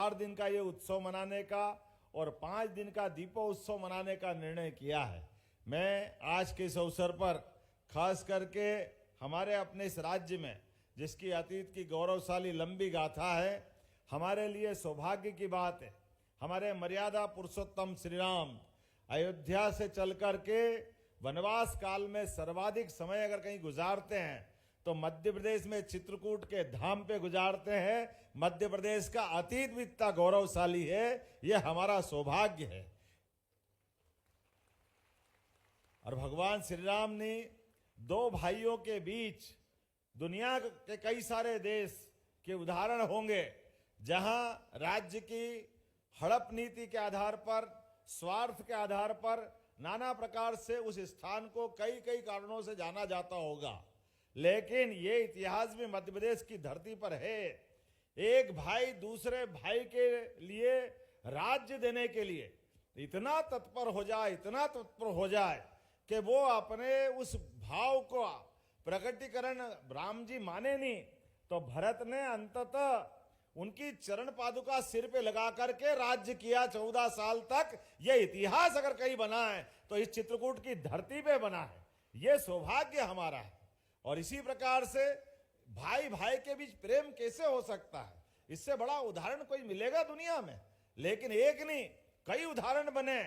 4 दिन का ये उत्सव मनाने का और 5 दिन का दीपोत्सव मनाने का निर्णय किया है। मैं आज के इस अवसर पर खास करके हमारे अपने इस राज्य में जिसकी अतीत की गौरवशाली लंबी गाथा है, हमारे लिए सौभाग्य की बात है। हमारे मर्यादा पुरुषोत्तम श्री राम अयोध्या से चल कर के वनवास काल में सर्वाधिक समय अगर कहीं गुजारते हैं तो मध्य प्रदेश में चित्रकूट के धाम पे गुजारते हैं। मध्य प्रदेश का अतीत भी इतना गौरवशाली है, यह हमारा सौभाग्य है। और भगवान श्री राम ने 2 भाइयों के बीच दुनिया के कई सारे देश के उदाहरण होंगे जहां राज्य की हड़प नीति के आधार पर, स्वार्थ के आधार पर नाना प्रकार से उस स्थान को कई कई कारणों से जाना जाता होगा, लेकिन ये इतिहास भी मध्य प्रदेश की धरती पर है। एक भाई दूसरे भाई के लिए राज्य देने के लिए इतना तत्पर हो जाए कि वो अपने उस भाव को प्रकटीकरण राम जी माने नहीं, तो भरत ने अंततः उनकी चरण पादुका सिर पे लगा करके राज्य किया 14 साल तक। ये इतिहास अगर कहीं बना है तो इस चित्रकूट की धरती पे बना है। ये सौभाग्य हमारा है। और इसी प्रकार से भाई भाई के बीच प्रेम कैसे हो सकता है, इससे बड़ा उदाहरण कोई मिलेगा दुनिया में? लेकिन एक नहीं, कई उदाहरण बने।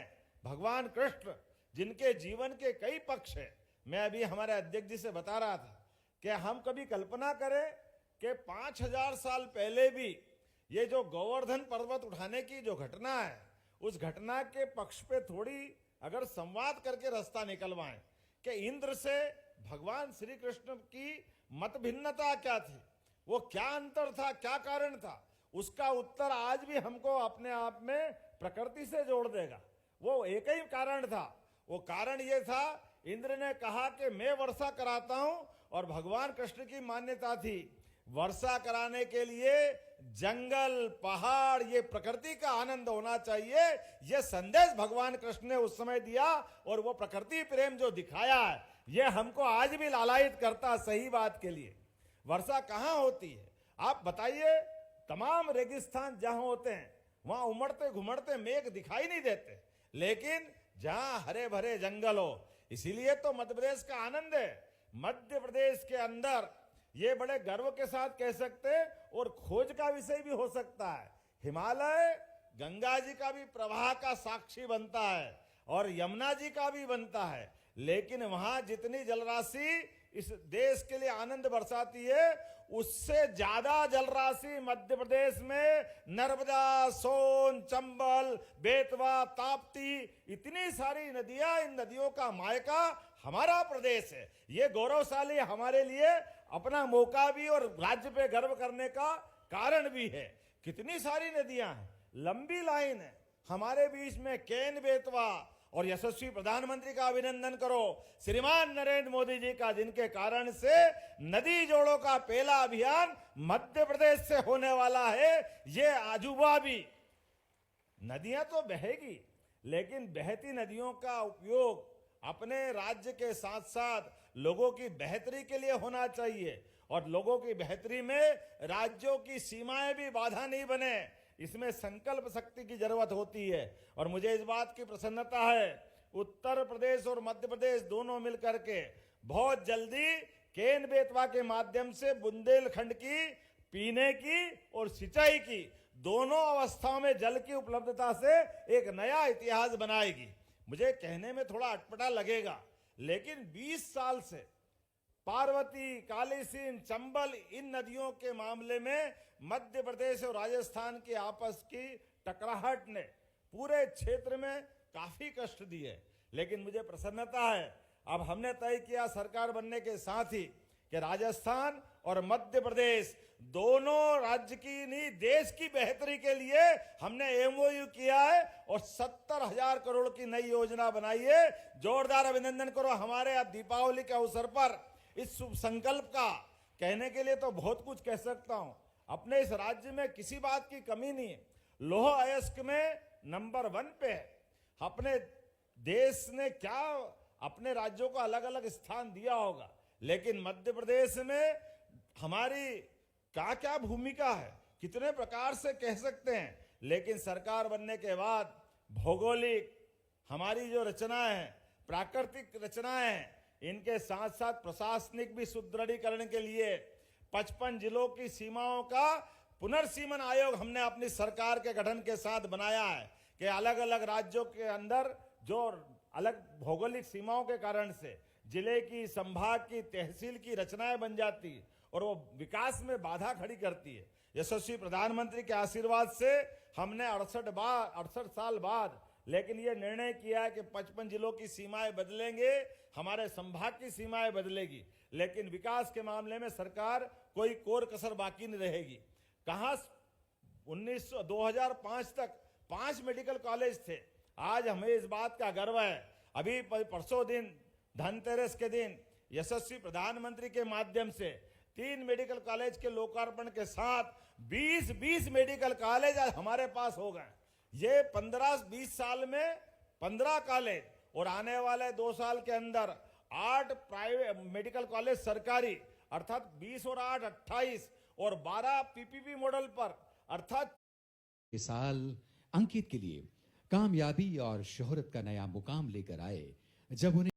भगवान कृष्ण जिनके जीवन के कई पक्ष है। मैं अभी हमारे अध्यक्ष जी से बता रहा था कि हम कभी कल्पना करें कि 5000 साल पहले भी ये जो गोवर्धन पर्वत उठाने की जो घटना है, उस घटना के पक्ष पे थोड़ी अगर संवाद करके रास्ता निकलवाएं कि इंद्र से भगवान श्री कृष्ण की मत भिन्नता क्या थी, वो क्या अंतर था, क्या कारण था, उसका उत्तर आज भी हमको अपने आप में प्रकृति से जोड़ देगा। वो एक ही कारण था। वो कारण ये था, इंद्र ने कहा कि मैं वर्षा कराता हूं, और भगवान कृष्ण की मान्यता थी वर्षा कराने के लिए जंगल, पहाड़, ये प्रकृति का आनंद होना चाहिए। ये संदेश भगवान कृष्ण ने उस समय दिया, और वो प्रकृति प्रेम जो दिखाया है ये हमको आज भी लालायित करता। सही बात के लिए वर्षा कहाँ होती है आप बताइए? तमाम रेगिस्तान जहां होते हैं वहां उमड़ते घुमड़ते मेघ दिखाई नहीं देते, लेकिन जहां हरे भरे जंगल हो, इसीलिए तो मध्य प्रदेश का आनंद है। मध्य प्रदेश के अंदर ये बड़े गर्व के साथ कह सकते, और खोज का विषय भी हो सकता है। हिमालय गंगा जी का भी प्रवाह का साक्षी बनता है और यमुना जी का भी बनता है, लेकिन वहां जितनी जलराशि इस देश के लिए आनंद बरसाती है, उससे ज्यादा जलराशि मध्य प्रदेश में नर्मदा, सोन, चंबल, बेतवा, ताप्ती, इतनी सारी नदियां, इन नदियों का मायका हमारा प्रदेश है। ये गौरवशाली हमारे लिए अपना मौका भी और राज्य पे गर्व करने का कारण भी है। कितनी सारी नदियां हैं, लंबी लाइन है हमारे बीच में। केन बेतवा, और यशस्वी प्रधानमंत्री का अभिनंदन करो श्रीमान नरेंद्र मोदी जी का, जिनके कारण से नदी जोड़ों का पहला अभियान मध्य प्रदेश से होने वाला है। ये अजूबा भी, नदियां तो बहेगी, लेकिन बहती नदियों का उपयोग अपने राज्य के साथ साथ लोगों की बेहतरी के लिए होना चाहिए, और लोगों की बेहतरी में राज्यों की सीमाएं भी बाधा नहीं बने, इसमें संकल्प शक्ति की जरूरत होती है। और मुझे इस बात की प्रसन्नता है, उत्तर प्रदेश और मध्य प्रदेश दोनों मिलकर के बहुत जल्दी केन बेतवा के माध्यम से बुंदेलखंड की पीने की और सिंचाई की दोनों अवस्थाओं में जल की उपलब्धता से एक नया इतिहास बनाएगी। मुझे कहने में थोड़ा अटपटा लगेगा, लेकिन 20 साल से पार्वती, कालीसिंध, चंबल, इन नदियों के मामले में मध्य प्रदेश और राजस्थान की आपस की टकराहट ने पूरे क्षेत्र में काफी कष्ट दिए। लेकिन मुझे प्रसन्नता है, अब हमने तय किया सरकार बनने के साथ ही कि राजस्थान और मध्य प्रदेश दोनों राज्य की नहीं, देश की बेहतरी के लिए हमने एमओयू किया है और 70,000 करोड़ की नई योजना बनाई है। जोरदार अभिनंदन करो हमारे अब दीपावली के अवसर पर इस शुभ संकल्प का। कहने के लिए तो बहुत कुछ कह सकता हूं। अपने इस राज्य में किसी बात की कमी नहीं है। लौह अयस्क में नंबर 1 पे है। अपने देश ने क्या अपने राज्यों को अलग अलग स्थान दिया होगा, लेकिन मध्य प्रदेश में हमारी क्या क्या भूमिका है, कितने प्रकार से कह सकते हैं। लेकिन सरकार बनने के बाद भौगोलिक हमारी जो रचनाएं हैं, प्राकृतिक रचनाएं हैं, इनके साथ साथ प्रशासनिक भी सुदृढ़ीकरण के लिए 55 जिलों की सीमाओं का पुनर्सीमन आयोग हमने अपनी सरकार के गठन के साथ बनाया है कि अलग अलग राज्यों के अंदर जो अलग भौगोलिक सीमाओं के कारण से जिले की, संभाग की, तहसील की रचनाएं बन जाती है और वो विकास में बाधा खड़ी करती है। यशस्वी प्रधानमंत्री के आशीर्वाद से हमने 68 साल बाद लेकिन ये निर्णय किया है कि 55 जिलों की सीमाएं बदलेंगे, हमारे संभाग की सीमाएं बदलेगी, लेकिन विकास के मामले में सरकार कोई कोर कसर बाकी नहीं रहेगी। कहां 2005 तक 5 मेडिकल कॉलेज थे, आज हमें इस बात का गर्व है। अभी परसों दिन धनतेरस के दिन यशस्वी प्रधानमंत्री के माध्यम से 3 मेडिकल कॉलेज के लोकार्पण के साथ 20 मेडिकल कॉलेज आज हमारे पास हो गए। ये 15-20 साल में 15 कॉलेज और आने वाले 2 साल के अंदर 8 प्राइवेट मेडिकल कॉलेज सरकारी, अर्थात 20 और 8 28 और 12 पीपीपी मॉडल पर, अर्थात इस साल अंकित के लिए कामयाबी और शोहरत का नया मुकाम लेकर आए जब उन्हें